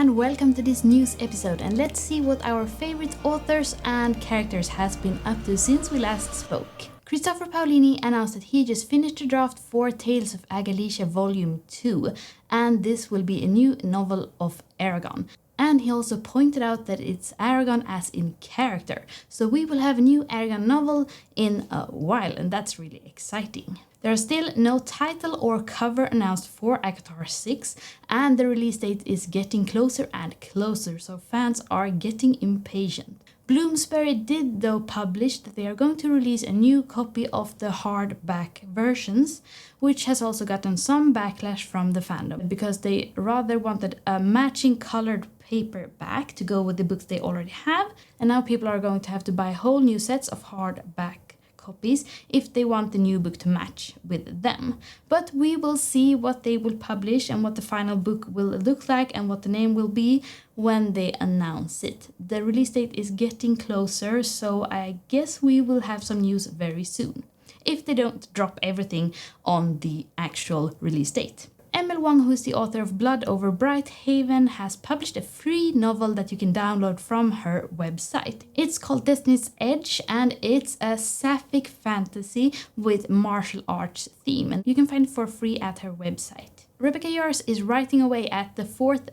and welcome to this news episode, and let's see what our favorite authors and characters has been up to since we last spoke. Christopher Paolini announced that he just finished the draft for Tales of Agalicia Volume 2, and this will be a new novel of Eragon. And he also pointed out that it's Eragon as in character, so we will have a new Eragon novel in a while, and that's really exciting. There are still no title or cover announced for ACOTAR 6, and the release date is getting closer and closer, so fans are getting impatient. Bloomsbury did though publish that they are going to release a new copy of the hardback versions, which has also gotten some backlash from the fandom, because they rather wanted a matching colored paperback to go with the books they already have, and now people are going to have to buy whole new sets of hardback copies if they want the new book to match with them. But we will see what they will publish and what the final book will look like and what the name will be when they announce it. The release date is getting closer, so I guess we will have some news very soon, if they don't drop everything on the actual release date. M.L Wang, who is the author of Blood Over Brighthaven, has published a free novel that you can download from her website. It's called Destiny's Edge, and it's a sapphic fantasy with martial arts theme, and you can find it for free at her website. Rebecca Yarros is writing away at the fourth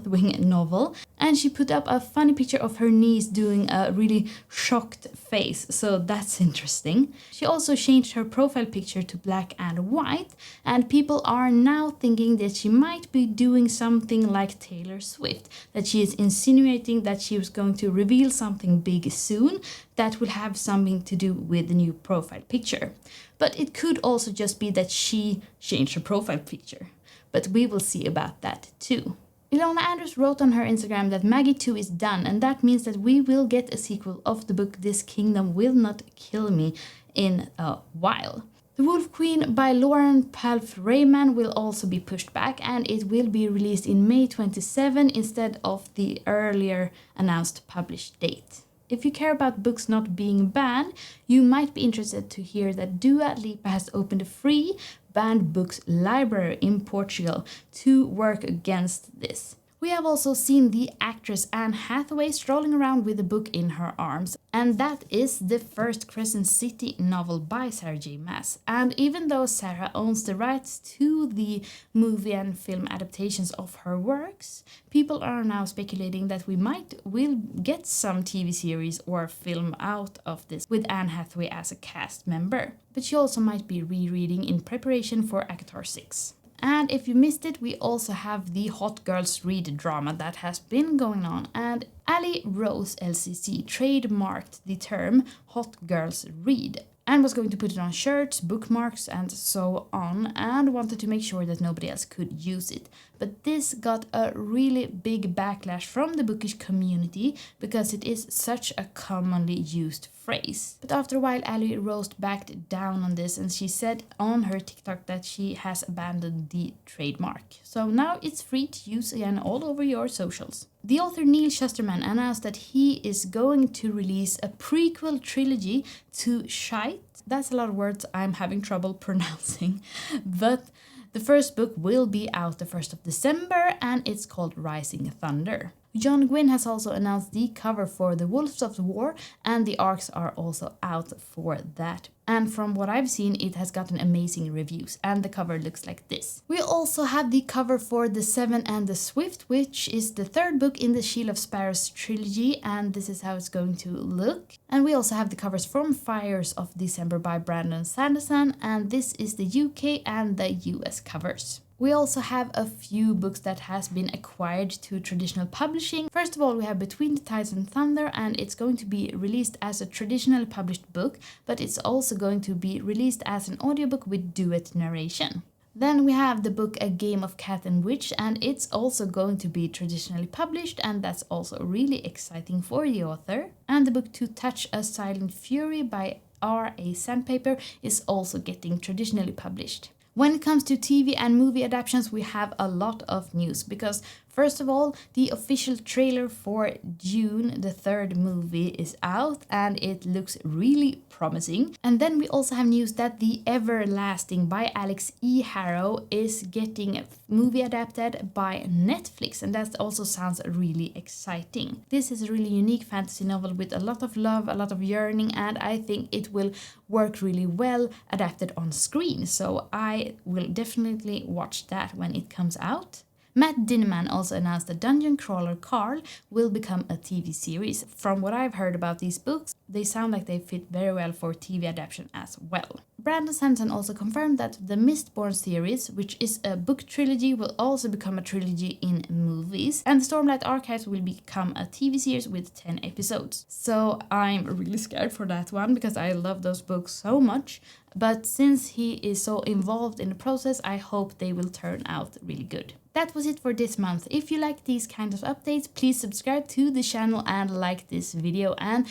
Wing novel, and she put up a funny picture of her niece doing a really shocked face, so that's interesting. She also changed her profile picture to black and white, and people are now thinking that she might be doing something like Taylor Swift, that she is insinuating that she was going to reveal something big soon that will have something to do with the new profile picture. But it could also just be that she changed her profile picture, but we will see about that too. Ilona Andrews wrote on her Instagram that Maggie 2 is done, and that means that we will get a sequel of the book This Kingdom Will Not Kill Me in a while. The Wolf Queen by Lauren Phalprayman will also be pushed back, and it will be released in May 27 instead of the earlier announced published date. If you care about books not being banned, you might be interested to hear that Dua Lipa has opened a free banned books library in Portugal to work against this. We have also seen the actress Anne Hathaway strolling around with a book in her arms, and that is the first Crescent City novel by Sarah J. Maas. And even though Sarah owns the rights to the movie and film adaptations of her works, people are now speculating that will get some TV series or film out of this with Anne Hathaway as a cast member. But she also might be rereading in preparation for ACOTAR 6. And if you missed it, we also have the Hot Girls Read drama that has been going on, and Ali Rose LCC trademarked the term Hot Girls Read and was going to put it on shirts, bookmarks and so on, and wanted to make sure that nobody else could use it. But this got a really big backlash from the bookish community because it is such a commonly used phrase. But after a while, Ali Rose backed down on this, and she said on her TikTok that she has abandoned the trademark. So now it's free to use again all over your socials. The author Neil Shusterman announced that he is going to release a prequel trilogy to Shite. That's a lot of words I'm having trouble pronouncing, but the first book will be out the 1st of December, and it's called Rising Thunder. John Gwynne has also announced the cover for The Wolves of War, and the arcs are also out for that. And from what I've seen, it has gotten amazing reviews, and the cover looks like this. We also have the cover for The Seven and the Swift, which is the third book in the Shield of Sparrows trilogy, and this is how it's going to look. And we also have the covers from Fires of December by Brandon Sanderson, and this is the UK and the US covers. We also have a few books that has been acquired to traditional publishing. First of all, we have Between the Tides and Thunder, and it's going to be released as a traditionally published book, but it's also going to be released as an audiobook with duet narration. Then we have the book A Game of Cat and Witch, and it's also going to be traditionally published, and that's also really exciting for the author. And the book To Touch a Silent Fury by R.A. Sandpaper is also getting traditionally published. When it comes to TV and movie adaptations, we have a lot of news, because First of all, the official trailer for Dune, the third movie, is out and it looks really promising. And then we also have news that The Everlasting by Alex E. Harrow is getting a movie adapted by Netflix, and that also sounds really exciting. This is a really unique fantasy novel with a lot of love, a lot of yearning, and I think it will work really well adapted on screen. So I will definitely watch that when it comes out. Matt Dinneman also announced that Dungeon Crawler Carl will become a TV series. From what I've heard about these books, they sound like they fit very well for TV adaptation as well. Brandon Sanderson also confirmed that the Mistborn series, which is a book trilogy, will also become a trilogy in movies, and the Stormlight Archives will become a TV series with 10 episodes. So I'm really scared for that one because I love those books so much. But since he is so involved in the process, I hope they will turn out really good. That was it for this month. If you like these kinds of updates, please subscribe to the channel and like this video, and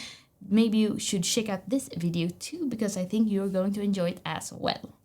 maybe you should check out this video too, because I think you're going to enjoy it as well.